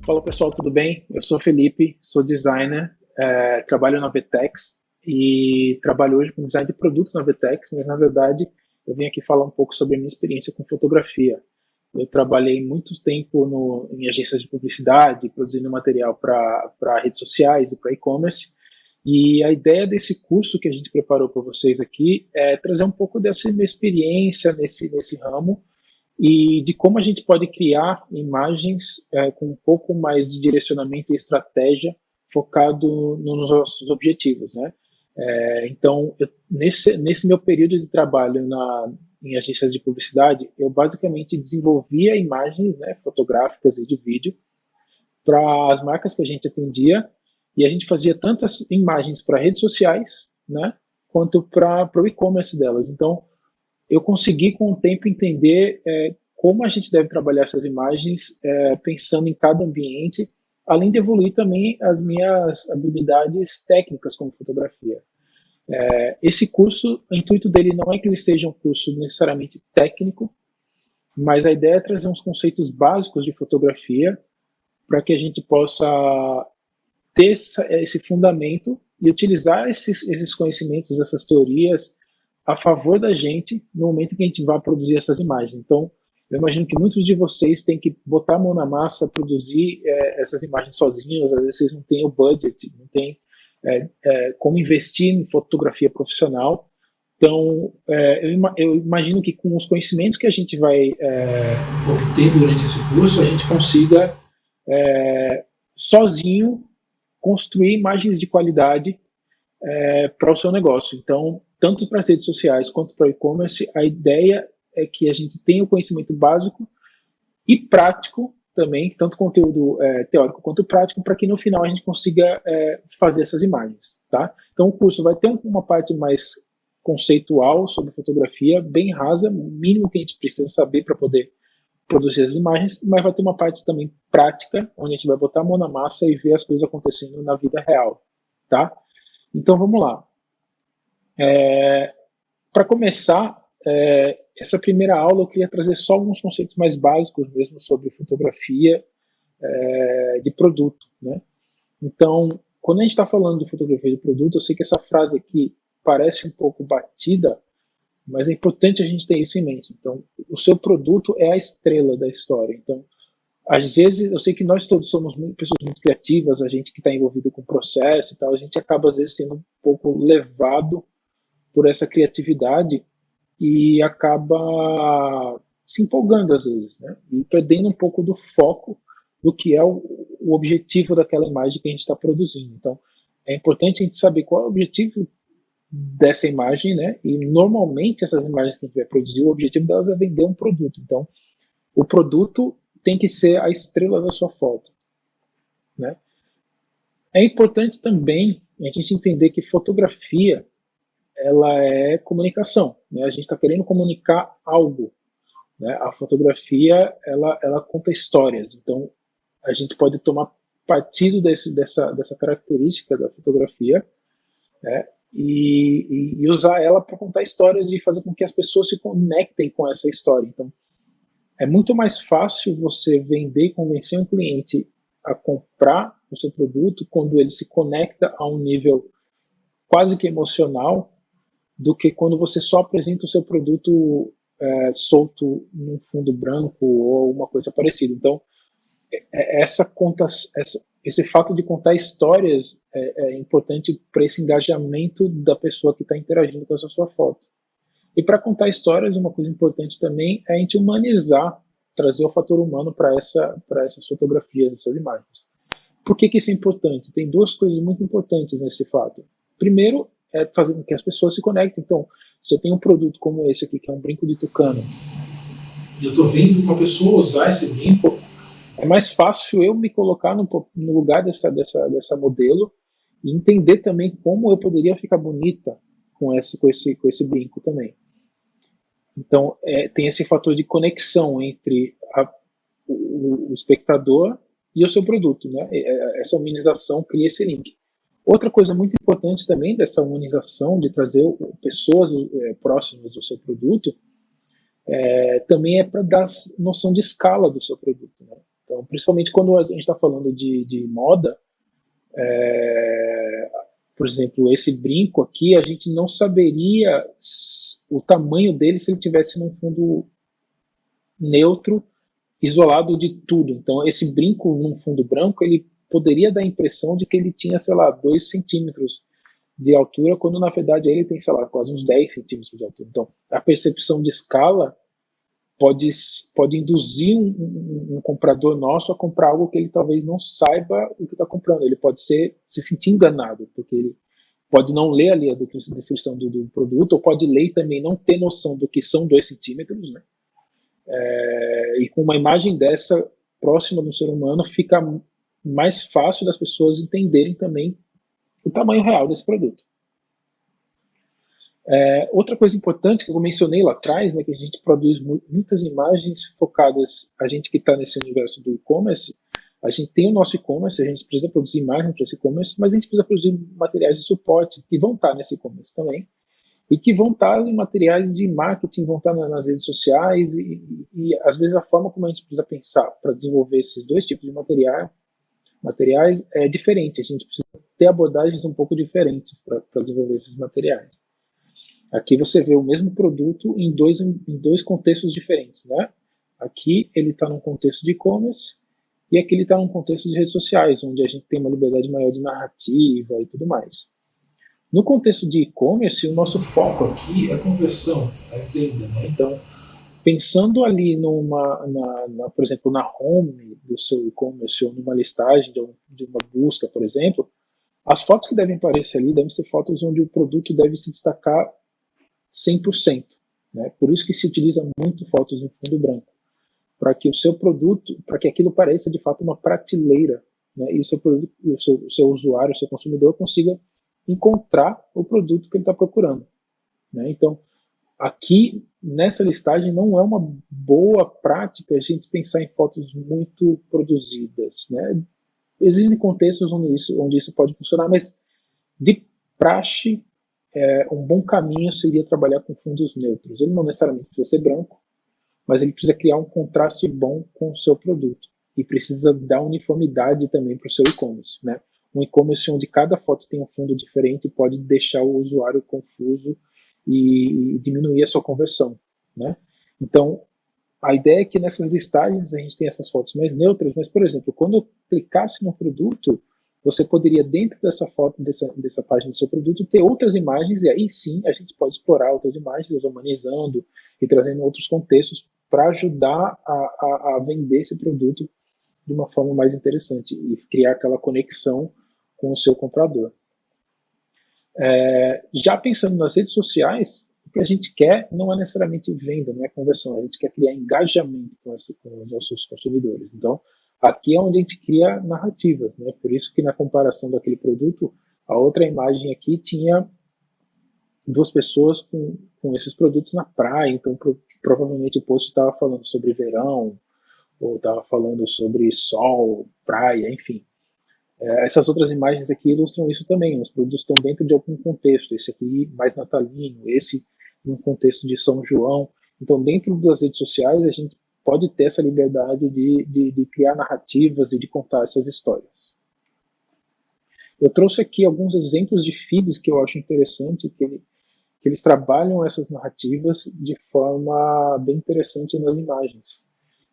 Fala pessoal, tudo bem? Eu sou Felipe, sou designer, trabalho na Vtex e trabalho hoje com design de produtos na Vtex, mas na verdade eu vim aqui falar um pouco sobre a minha experiência com fotografia. Eu trabalhei muito tempo em agências de publicidade, produzindo material para redes sociais e para e-commerce. E a ideia desse curso que a gente preparou para vocês aqui é trazer um pouco dessa minha experiência nesse ramo e de como a gente pode criar imagens com um pouco mais de direcionamento e estratégia focado nos nossos objetivos, né? Então, nesse meu período de trabalho em agências de publicidade, eu basicamente desenvolvia imagens, né, fotográficas e de vídeo para as marcas que a gente atendia, e a gente fazia tantas imagens para redes sociais, né, quanto para o e-commerce delas. Então, eu consegui com o tempo entender como a gente deve trabalhar essas imagens, pensando em cada ambiente, além de evoluir também as minhas habilidades técnicas como fotografia. Esse curso, o intuito dele não é que ele seja um curso necessariamente técnico, mas a ideia é trazer uns conceitos básicos de fotografia para que a gente possa ter esse fundamento e utilizar esses conhecimentos, essas teorias a favor da gente no momento que a gente vai produzir essas imagens. Então, eu imagino que muitos de vocês têm que botar a mão na massa, produzir essas imagens sozinhos, às vezes vocês não têm o budget, não têm como investir em fotografia profissional. Então, eu imagino que com os conhecimentos que a gente vai obter durante esse curso, a gente consiga sozinho construir imagens de qualidade para o seu negócio. Então, tanto para as redes sociais quanto para o e-commerce, a ideia é que a gente tenha o conhecimento básico e prático também, tanto conteúdo teórico quanto prático, para que no final a gente consiga fazer essas imagens. Tá? Então, o curso vai ter uma parte mais conceitual sobre fotografia, bem rasa, o mínimo que a gente precisa saber para poder produzir as imagens, mas vai ter uma parte também prática, onde a gente vai botar a mão na massa e ver as coisas acontecendo na vida real. Tá? Então, vamos lá. Para começar, essa primeira aula eu queria trazer só alguns conceitos mais básicos mesmo sobre fotografia de produto, né? Então, quando a gente está falando de fotografia de produto, eu sei que essa frase aqui parece um pouco batida, mas é importante a gente ter isso em mente. Então, o seu produto é a estrela da história. Então, às vezes, eu sei que nós todos somos pessoas muito criativas, a gente que está envolvido com o processo e tal, a gente acaba às vezes sendo um pouco levado por essa criatividade e acaba se empolgando às vezes, né? E perdendo um pouco do foco do que é o objetivo daquela imagem que a gente está produzindo. Então, é importante a gente saber qual é o objetivo dessa imagem, né? E normalmente essas imagens que a gente vai produzir, o objetivo delas é vender um produto. Então, o produto tem que ser a estrela da sua foto, né? É importante também a gente entender que fotografia ela é comunicação, né? A gente está querendo comunicar algo, né? A fotografia ela conta histórias, então a gente pode tomar partido dessa característica da fotografia, né? E usar ela para contar histórias e fazer com que as pessoas se conectem com essa história. Então, é muito mais fácil você vender e convencer um cliente a comprar o seu produto quando ele se conecta a um nível quase que emocional do que quando você só apresenta o seu produto solto num fundo branco ou uma coisa parecida. Então, esse fato de contar histórias é importante para esse engajamento da pessoa que está interagindo com essa sua foto. E para contar histórias, uma coisa importante também é a gente humanizar, trazer o fator humano para essas fotografias, essas imagens. Por que isso é importante? Tem duas coisas muito importantes nesse fato. Primeiro, é fazer com que as pessoas se conectem. Então, se eu tenho um produto como esse aqui, que é um brinco de tucano, e eu estou vendo uma pessoa usar esse brinco, é mais fácil eu me colocar no lugar dessa modelo e entender também como eu poderia ficar bonita com esse brinco também. Então, tem esse fator de conexão entre o espectador e o seu produto, né? Essa humanização cria esse link. Outra coisa muito importante também dessa humanização, de trazer pessoas próximas do seu produto, também é para dar noção de escala do seu produto, né? Então, principalmente quando a gente está falando de moda, é, por exemplo, esse brinco aqui, a gente não saberia o tamanho dele se ele tivesse num fundo neutro, isolado de tudo. Então, esse brinco num fundo branco, ele poderia dar a impressão de que ele tinha, sei lá, 2 centímetros de altura, quando na verdade ele tem, sei lá, quase uns 10 centímetros de altura. Então, a percepção de escala pode, pode induzir um comprador nosso a comprar algo que ele talvez não saiba o que está comprando. Ele pode se sentir enganado, porque ele pode não ler ali a descrição do produto, ou pode ler e também não ter noção do que são 2 centímetros, né? E com uma imagem dessa próxima do ser humano, fica mais fácil das pessoas entenderem também o tamanho real desse produto. Outra coisa importante que eu mencionei lá atrás, né, que a gente produz muitas imagens focadas, a gente que está nesse universo do e-commerce, a gente tem o nosso e-commerce, a gente precisa produzir imagens para esse e-commerce, mas a gente precisa produzir materiais de suporte que vão estar nesse e-commerce também, e que vão estar em materiais de marketing, vão estar nas redes sociais, e às vezes a forma como a gente precisa pensar para desenvolver esses dois tipos de materiais é diferente, a gente precisa ter abordagens um pouco diferentes para desenvolver esses materiais. Aqui você vê o mesmo produto em dois contextos diferentes, né? Aqui ele está num contexto de e-commerce e aqui ele está num contexto de redes sociais, onde a gente tem uma liberdade maior de narrativa e tudo mais. No contexto de e-commerce, o nosso foco aqui é conversão, é venda, né? Então, pensando ali por exemplo, na home do seu e-commerce ou numa listagem de uma busca, por exemplo, as fotos que devem aparecer ali devem ser fotos onde o produto deve se destacar 100%. Né? Por isso que se utiliza muito fotos em fundo branco, para que o seu produto, para que aquilo pareça de fato uma prateleira, né? E o seu produto, o seu usuário, o seu consumidor consiga encontrar o produto que ele está procurando. Né? Então, aqui nessa listagem não é uma boa prática a gente pensar em fotos muito produzidas. Né? Existem contextos onde isso pode funcionar, mas de praxe, um bom caminho seria trabalhar com fundos neutros. Ele não necessariamente precisa ser branco, mas ele precisa criar um contraste bom com o seu produto. E precisa dar uniformidade também para o seu e-commerce. Né? Um e-commerce onde cada foto tem um fundo diferente pode deixar o usuário confuso e diminuir a sua conversão. Né? Então, a ideia é que nessas listagens a gente tem essas fotos mais neutras, mas, por exemplo, quando eu clicasse no produto, você poderia, dentro dessa foto, dessa página do seu produto, ter outras imagens, e aí sim a gente pode explorar outras imagens, humanizando e trazendo outros contextos para ajudar a vender esse produto de uma forma mais interessante e criar aquela conexão com o seu comprador. Já pensando nas redes sociais, o que a gente quer não é necessariamente venda, não é conversão, a gente quer criar engajamento com os nossos consumidores. Então, aqui é onde a gente cria narrativas, né? Por isso que na comparação daquele produto, a outra imagem aqui tinha duas pessoas com esses produtos na praia, então provavelmente o post estava falando sobre verão, ou estava falando sobre sol, praia, enfim. Essas outras imagens aqui ilustram isso também. Os produtos estão dentro de algum contexto. Esse aqui mais natalino, esse num contexto de São João. Então, dentro das redes sociais, a gente pode ter essa liberdade de criar narrativas e de contar essas histórias. Eu trouxe aqui alguns exemplos de feeds que eu acho interessante, que eles trabalham essas narrativas de forma bem interessante nas imagens.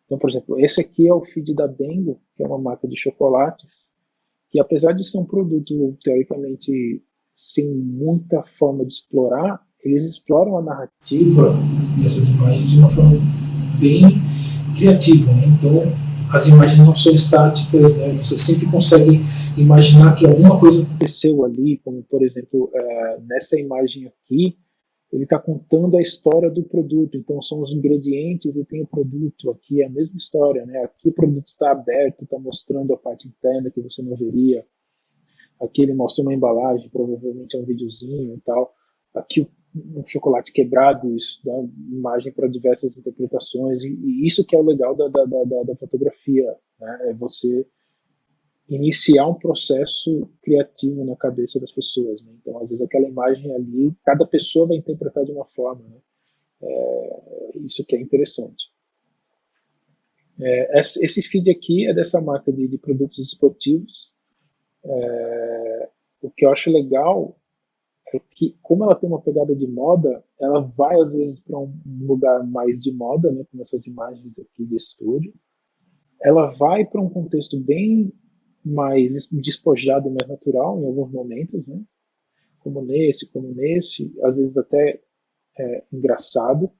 Então, por exemplo, esse aqui é o feed da Dengo, que é uma marca de chocolates, que apesar de ser um produto teoricamente sem muita forma de explorar, eles exploram a narrativa dessas imagens de uma forma bem criativa. Né? Então, as imagens não são estáticas, né? Você sempre consegue imaginar que alguma coisa aconteceu ali, como por exemplo, nessa imagem aqui, ele está contando a história do produto, então são os ingredientes e tem o produto, aqui é a mesma história, né? Aqui o produto está aberto, está mostrando a parte interna que você não veria, aqui ele mostra uma embalagem, provavelmente é um videozinho e tal, aqui um chocolate quebrado, isso dá imagem para diversas interpretações, e isso que é o legal da fotografia, né? É você iniciar um processo criativo na cabeça das pessoas. Né? Então, às vezes, aquela imagem ali, cada pessoa vai interpretar de uma forma. Né? Isso que é interessante. Esse feed aqui é dessa marca de produtos esportivos. O que eu acho legal é que, como ela tem uma pegada de moda, ela vai às vezes para um lugar mais de moda, né, como essas imagens aqui de estúdio. Ela vai para um contexto bem mais despojado e mais natural em alguns momentos, né, como nesse, às vezes até engraçado.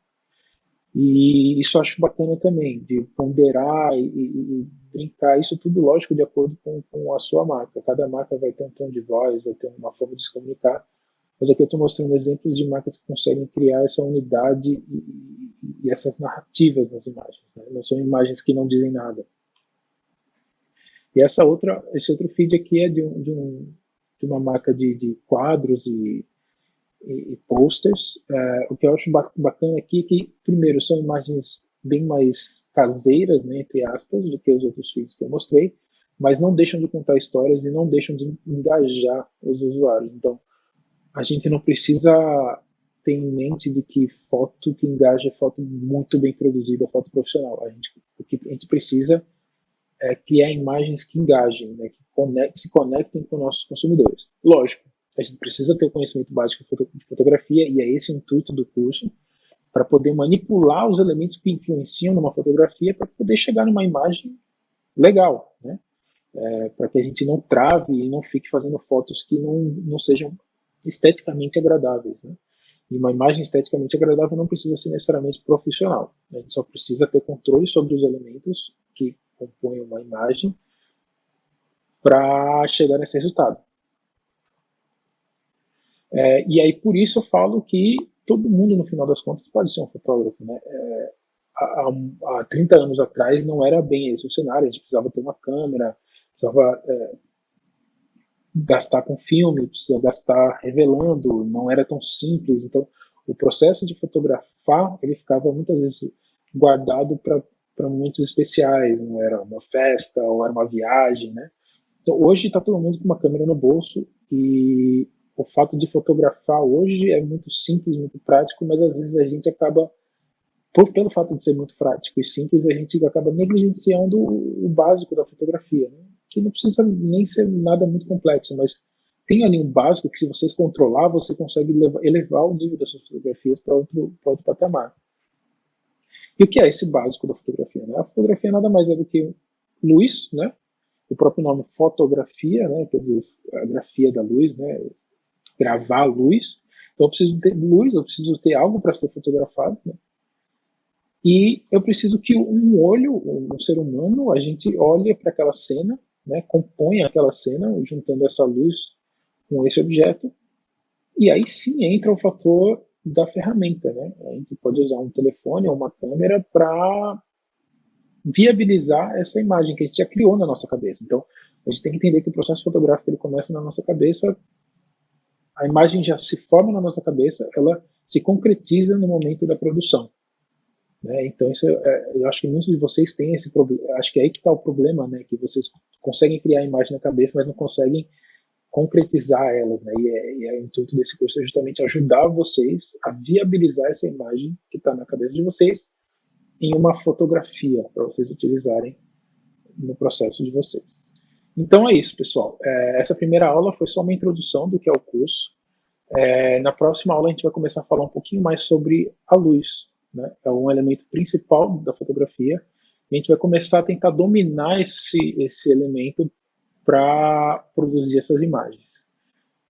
E isso eu acho bacana também, de ponderar e brincar, isso tudo lógico de acordo com a sua marca. Cada marca vai ter um tom de voz, vai ter uma forma de se comunicar, mas aqui eu estou mostrando exemplos de marcas que conseguem criar essa unidade e essas narrativas nas imagens. Né? Não são imagens que não dizem nada. E esse outro feed aqui é de uma marca de quadros e posters. O que eu acho bacana aqui é que, primeiro, são imagens bem mais caseiras, né, entre aspas, do que os outros feeds que eu mostrei, mas não deixam de contar histórias e não deixam de engajar os usuários. Então, a gente não precisa ter em mente de que foto que engaja é foto muito bem produzida, foto profissional. O que a gente precisa é criar imagens que engajem, né, que se conectem com nossos consumidores. Lógico, a gente precisa ter o conhecimento básico de fotografia, e é esse o intuito do curso, para poder manipular os elementos que influenciam numa fotografia para poder chegar numa imagem legal, né? Para que a gente não trave e não fique fazendo fotos que não sejam esteticamente agradáveis. Né? E uma imagem esteticamente agradável não precisa ser necessariamente profissional. A gente só precisa ter controle sobre os elementos que compõem uma imagem para chegar nesse resultado. E aí, por isso, eu falo que todo mundo, no final das contas, pode ser um fotógrafo. Né? Há 30 anos atrás não era bem esse o cenário, a gente precisava ter uma câmera, precisava gastar com filme, precisava gastar revelando, não era tão simples. Então, o processo de fotografar, ele ficava muitas vezes guardado para momentos especiais, não era uma festa ou era uma viagem, né? Então, hoje está todo mundo com uma câmera no bolso e o fato de fotografar hoje é muito simples, muito prático, mas às vezes a gente acaba, pelo fato de ser muito prático e simples, a gente acaba negligenciando o básico da fotografia, né? Que não precisa nem ser nada muito complexo, mas tem ali um básico que, se vocês controlar, você consegue elevar o nível das suas fotografias para outro patamar. E o que é esse básico da fotografia? Né? A fotografia nada mais é do que luz, né? O próprio nome fotografia, né? Quer dizer, a grafia da luz, né? Gravar a luz. Então eu preciso ter luz, eu preciso ter algo para ser fotografado, né? E eu preciso que um olho, um ser humano, a gente olhe para aquela cena, né, compõe aquela cena, juntando essa luz com esse objeto, e aí sim entra o fator da ferramenta. Né? A gente pode usar um telefone ou uma câmera para viabilizar essa imagem que a gente já criou na nossa cabeça. Então, a gente tem que entender que o processo fotográfico ele começa na nossa cabeça, a imagem já se forma na nossa cabeça, ela se concretiza no momento da produção. Né? Então, eu acho que muitos de vocês têm esse problema. Acho que é aí que está o problema, né? Que vocês conseguem criar a imagem na cabeça, mas não conseguem concretizar elas. Né? O intuito desse curso é justamente ajudar vocês a viabilizar essa imagem que está na cabeça de vocês em uma fotografia para vocês utilizarem no processo de vocês. Então é isso, pessoal. Essa primeira aula foi só uma introdução do que é o curso. Na próxima aula a gente vai começar a falar um pouquinho mais sobre a luz. Né? É um elemento principal da fotografia. E a gente vai começar a tentar dominar esse elemento para produzir essas imagens.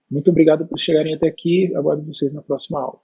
Muito obrigado por chegarem até aqui. Aguardo vocês na próxima aula.